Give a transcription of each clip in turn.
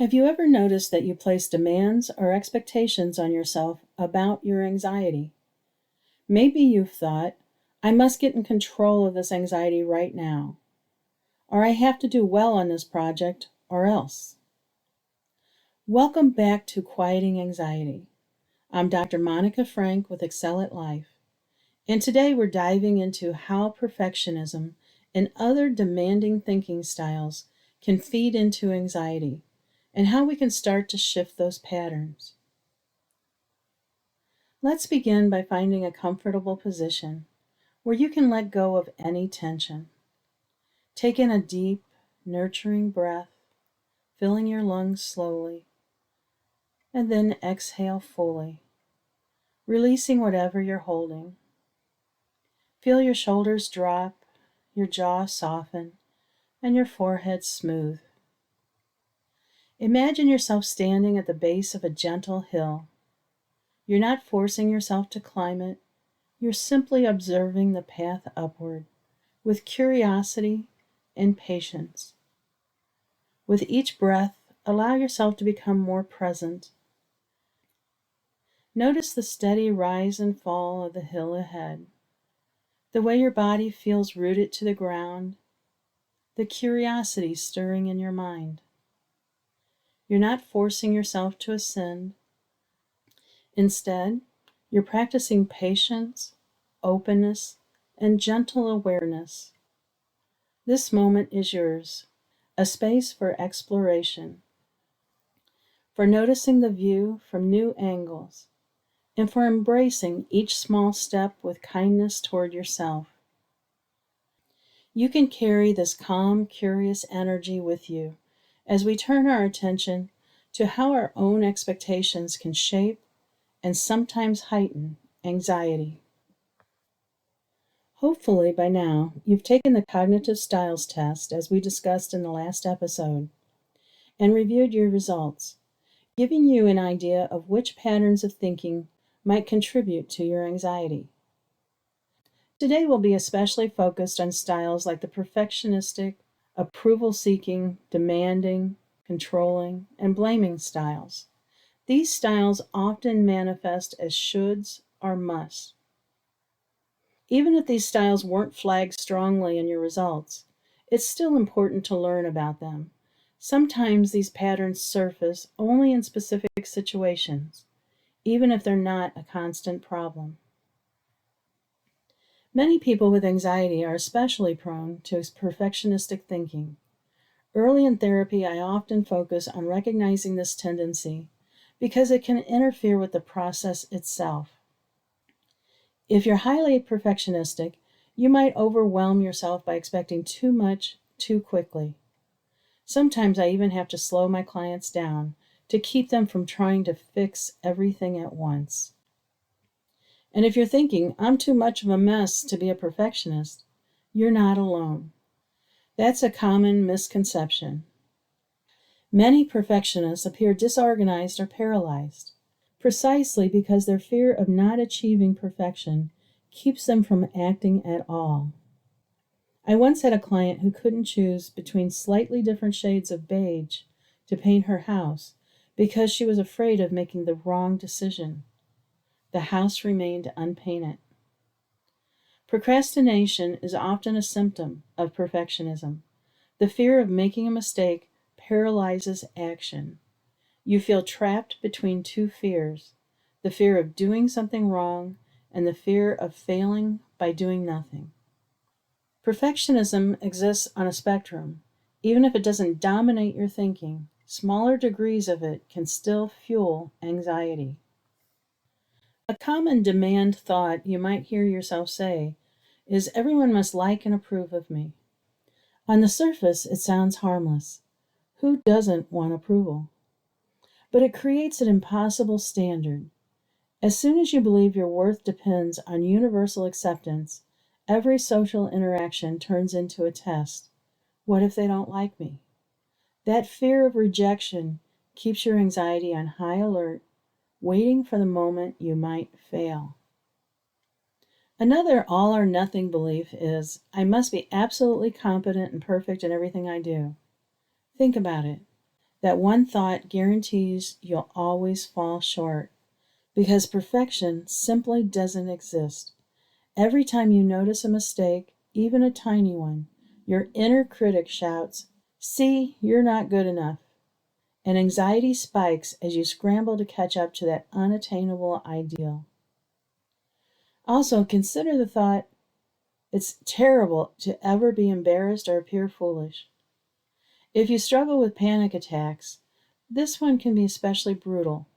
Have you ever noticed that you place demands or expectations on yourself about your anxiety? Maybe you've thought, I must get in control of this anxiety right now, or I have to do well on this project, or else. Welcome back to Quieting Anxiety. I'm Dr. Monica Frank with Excel at Life, and today we're diving into how perfectionism and other demanding thinking styles can feed into anxiety, and how we can start to shift those patterns. Let's begin by finding a comfortable position where you can let go of any tension. Take in a deep, nurturing breath, filling your lungs slowly, and then exhale fully, releasing whatever you're holding. Feel your shoulders drop, your jaw soften, and your forehead smooth. Imagine yourself standing at the base of a gentle hill. You're not forcing yourself to climb it. You're simply observing the path upward with curiosity and patience. With each breath, allow yourself to become more present. Notice the steady rise and fall of the hill ahead, the way your body feels rooted to the ground, the curiosity stirring in your mind. You're not forcing yourself to ascend. Instead, you're practicing patience, openness, and gentle awareness. This moment is yours, a space for exploration, for noticing the view from new angles, and for embracing each small step with kindness toward yourself. You can carry this calm, curious energy with you as we turn our attention to how our own expectations can shape and sometimes heighten anxiety. Hopefully, by now, you've taken the cognitive styles test as we discussed in the last episode and reviewed your results, giving you an idea of which patterns of thinking might contribute to your anxiety. Today we'll be especially focused on styles like the perfectionistic, approval-seeking, demanding, controlling, and blaming styles. These styles often manifest as shoulds or musts. Even if these styles weren't flagged strongly in your results, it's still important to learn about them. Sometimes these patterns surface only in specific situations, even if they're not a constant problem. Many people with anxiety are especially prone to perfectionistic thinking. Early in therapy, I often focus on recognizing this tendency because it can interfere with the process itself. If you're highly perfectionistic, you might overwhelm yourself by expecting too much too quickly. Sometimes I even have to slow my clients down to keep them from trying to fix everything at once. And if you're thinking, I'm too much of a mess to be a perfectionist, you're not alone. That's a common misconception. Many perfectionists appear disorganized or paralyzed, precisely because their fear of not achieving perfection keeps them from acting at all. I once had a client who couldn't choose between slightly different shades of beige to paint her house because she was afraid of making the wrong decision. The house remained unpainted. Procrastination is often a symptom of perfectionism. The fear of making a mistake paralyzes action. You feel trapped between two fears, the fear of doing something wrong and the fear of failing by doing nothing. Perfectionism exists on a spectrum. Even if it doesn't dominate your thinking, smaller degrees of it can still fuel anxiety. A common demand thought you might hear yourself say is, everyone must like and approve of me. On the surface, it sounds harmless. Who doesn't want approval? But it creates an impossible standard. As soon as you believe your worth depends on universal acceptance, every social interaction turns into a test. What if they don't like me? That fear of rejection keeps your anxiety on high alert, waiting for the moment you might fail. Another all or nothing belief is, I must be absolutely competent and perfect in everything I do. Think about it. That one thought guarantees you'll always fall short, because perfection simply doesn't exist. Every time you notice a mistake, even a tiny one, your inner critic shouts, "See, you're not good enough." And anxiety spikes as you scramble to catch up to that unattainable ideal. Also, consider the thought, it's terrible to ever be embarrassed or appear foolish. If you struggle with panic attacks, this one can be especially brutal.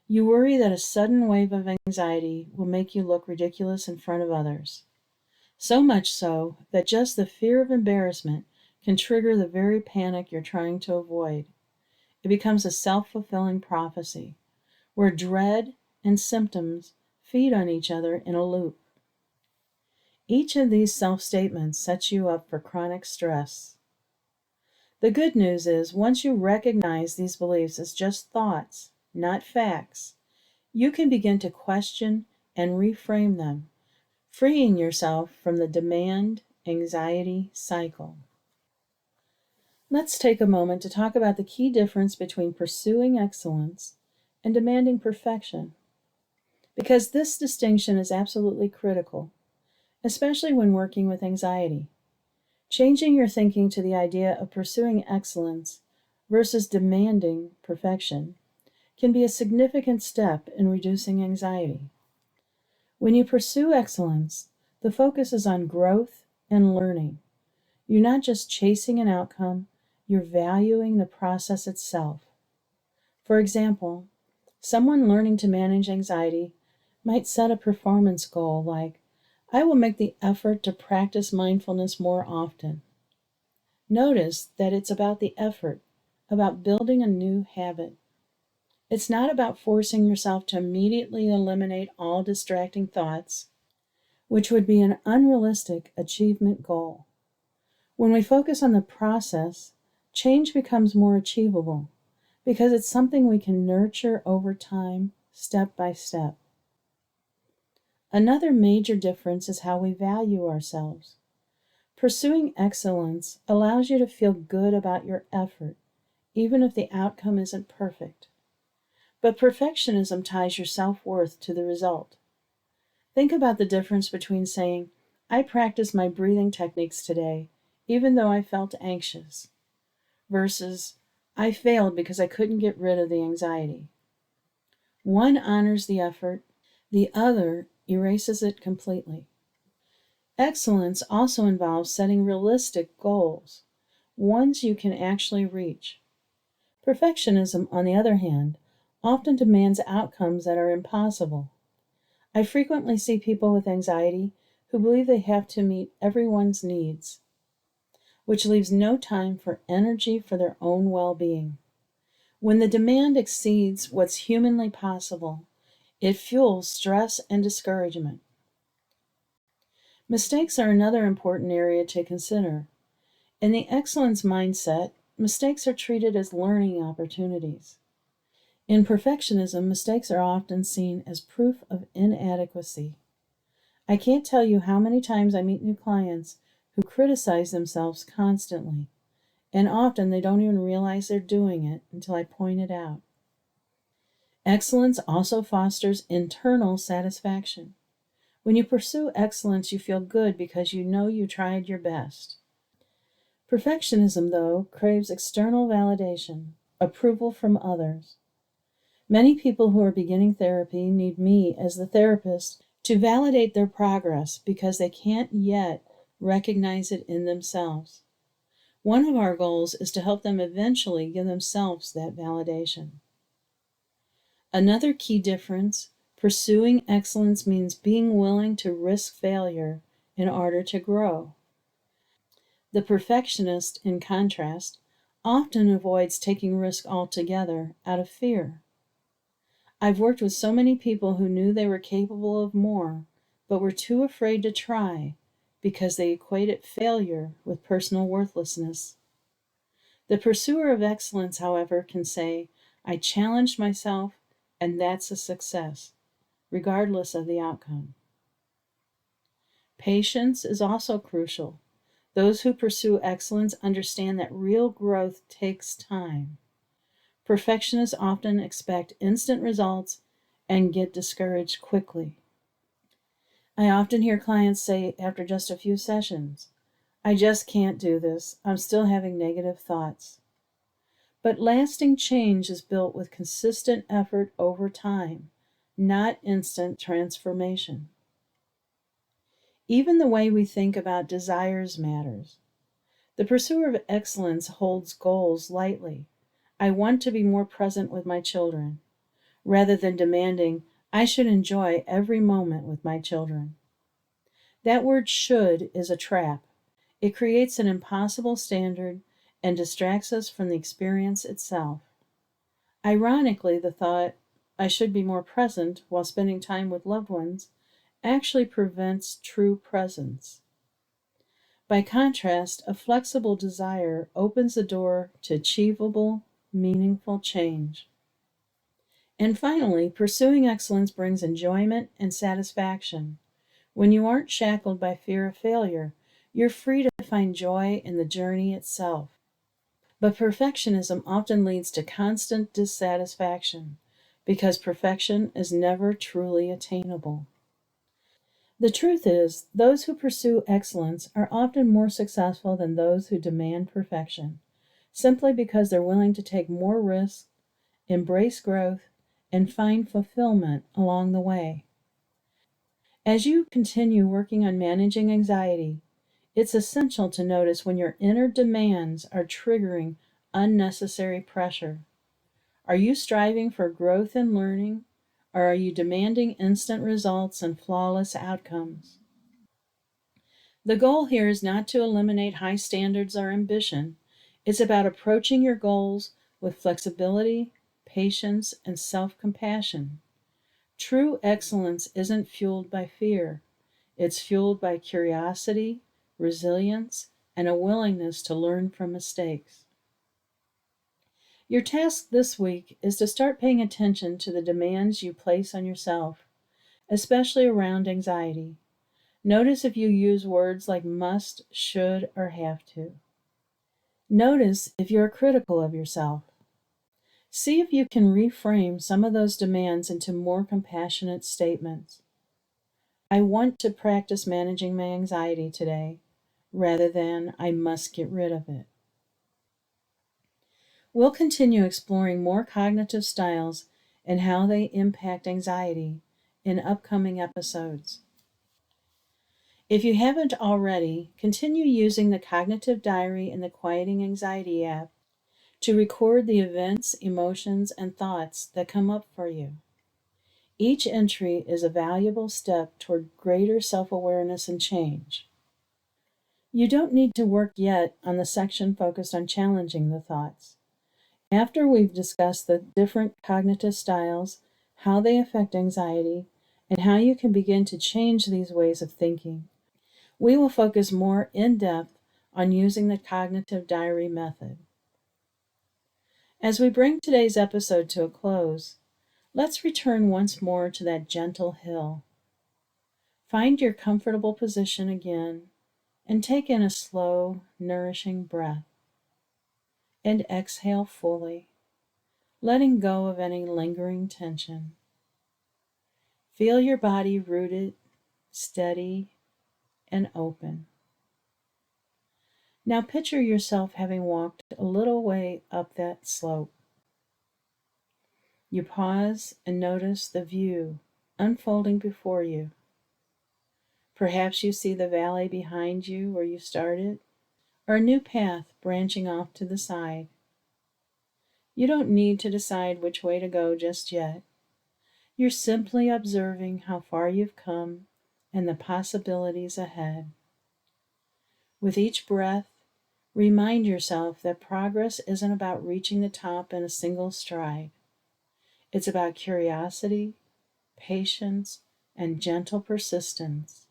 You worry that a sudden wave of anxiety will make you look ridiculous in front of others. So much so that just the fear of embarrassment can trigger the very panic you're trying to avoid. It becomes a self-fulfilling prophecy, where dread and symptoms feed on each other in a loop. Each of these self-statements sets you up for chronic stress. The good news is, once you recognize these beliefs as just thoughts, not facts, you can begin to question and reframe them, freeing yourself from the demand anxiety cycle. Let's take a moment to talk about the key difference between pursuing excellence and demanding perfection, because this distinction is absolutely critical, especially when working with anxiety. Changing your thinking to the idea of pursuing excellence versus demanding perfection can be a significant step in reducing anxiety. When you pursue excellence, the focus is on growth and learning. You're not just chasing an outcome, you're valuing the process itself. For example, someone learning to manage anxiety might set a performance goal like, "I will make the effort to practice mindfulness more often." Notice that it's about the effort, about building a new habit. It's not about forcing yourself to immediately eliminate all distracting thoughts, which would be an unrealistic achievement goal. When we focus on the process, change becomes more achievable because it's something we can nurture over time, step by step. Another major difference is how we value ourselves. Pursuing excellence allows you to feel good about your effort, even if the outcome isn't perfect. But perfectionism ties your self-worth to the result. Think about the difference between saying, "I practiced my breathing techniques today, even though I felt anxious," versus, "I failed because I couldn't get rid of the anxiety." One honors the effort, the other erases it completely. Excellence also involves setting realistic goals, ones you can actually reach. Perfectionism, on the other hand, often demands outcomes that are impossible. I frequently see people with anxiety who believe they have to meet everyone's needs, which leaves no time for energy for their own well-being. When the demand exceeds what's humanly possible, it fuels stress and discouragement. Mistakes are another important area to consider. In the excellence mindset, mistakes are treated as learning opportunities. In perfectionism, mistakes are often seen as proof of inadequacy. I can't tell you how many times I meet new clients who criticize themselves constantly, and often they don't even realize they're doing it until I point it out. Excellence also fosters internal satisfaction. When you pursue excellence, you feel good because you know you tried your best. Perfectionism, though, craves external validation, approval from others. Many people who are beginning therapy need me as the therapist to validate their progress because they can't yet recognize it in themselves. One of our goals is to help them eventually give themselves that validation. Another key difference: pursuing excellence means being willing to risk failure in order to grow. The perfectionist, in contrast, often avoids taking risk altogether out of fear. I've worked with so many people who knew they were capable of more, but were too afraid to try because they equated failure with personal worthlessness. The pursuer of excellence, however, can say, "I challenged myself, and that's a success," regardless of the outcome. Patience is also crucial. Those who pursue excellence understand that real growth takes time. Perfectionists often expect instant results and get discouraged quickly. I often hear clients say after just a few sessions, I just can't do this. I'm still having negative thoughts. But lasting change is built with consistent effort over time, not instant transformation. Even the way we think about desires matters. The pursuer of excellence holds goals lightly. I want to be more present with my children, rather than demanding I should enjoy every moment with my children. That word should is a trap. It creates an impossible standard and distracts us from the experience itself. Ironically, the thought, I should be more present while spending time with loved ones, actually prevents true presence. By contrast, a flexible desire opens the door to achievable, meaningful change. And finally, pursuing excellence brings enjoyment and satisfaction. When you aren't shackled by fear of failure, you're free to find joy in the journey itself. But perfectionism often leads to constant dissatisfaction because perfection is never truly attainable. The truth is, those who pursue excellence are often more successful than those who demand perfection, simply because they're willing to take more risks, embrace growth, and find fulfillment along the way. As you continue working on managing anxiety, it's essential to notice when your inner demands are triggering unnecessary pressure. Are you striving for growth and learning, or are you demanding instant results and flawless outcomes? The goal here is not to eliminate high standards or ambition. It's about approaching your goals with flexibility, patience, and self compassion. True excellence isn't fueled by fear, it's fueled by curiosity, resilience, and a willingness to learn from mistakes. Your task this week is to start paying attention to the demands you place on yourself, especially around anxiety. Notice if you use words like must, should, or have to. Notice if you're critical of yourself. See if you can reframe some of those demands into more compassionate statements. I want to practice managing my anxiety today, rather than I must get rid of it. We'll continue exploring more cognitive styles and how they impact anxiety in upcoming episodes. If you haven't already, continue using the Cognitive Diary in the Quieting Anxiety app to record the events, emotions, and thoughts that come up for you. Each entry is a valuable step toward greater self awareness and change. You don't need to work yet on the section focused on challenging the thoughts. After we've discussed the different cognitive styles, how they affect anxiety, and how you can begin to change these ways of thinking, we will focus more in depth on using the cognitive diary method. As we bring today's episode to a close, let's return once more to that gentle hill. Find your comfortable position again and take in a slow, nourishing breath. And exhale fully, letting go of any lingering tension. Feel your body rooted, steady, and open. Now picture yourself having walked a little way up that slope. You pause and notice the view unfolding before you. Perhaps you see the valley behind you where you started, or a new path branching off to the side. You don't need to decide which way to go just yet. You're simply observing how far you've come and the possibilities ahead. With each breath, remind yourself that progress isn't about reaching the top in a single stride. It's about curiosity, patience, and gentle persistence.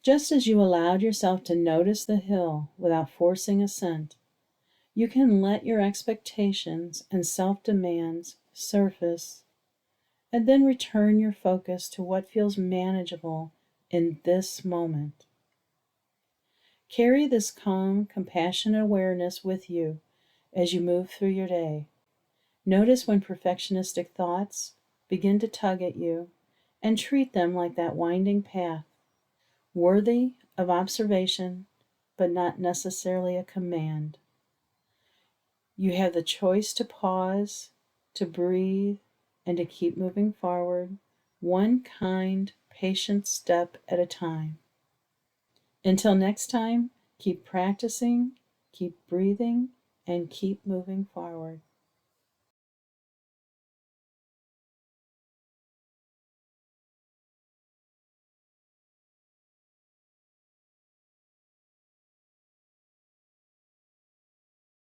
Just as you allowed yourself to notice the hill without forcing ascent, you can let your expectations and self-demands surface and then return your focus to what feels manageable in this moment. Carry this calm, compassionate awareness with you as you move through your day. Notice when perfectionistic thoughts begin to tug at you and treat them like that winding path, worthy of observation, but not necessarily a command. You have the choice to pause, to breathe, and to keep moving forward, one kind, patient step at a time. Until next time, keep practicing, keep breathing, and keep moving forward.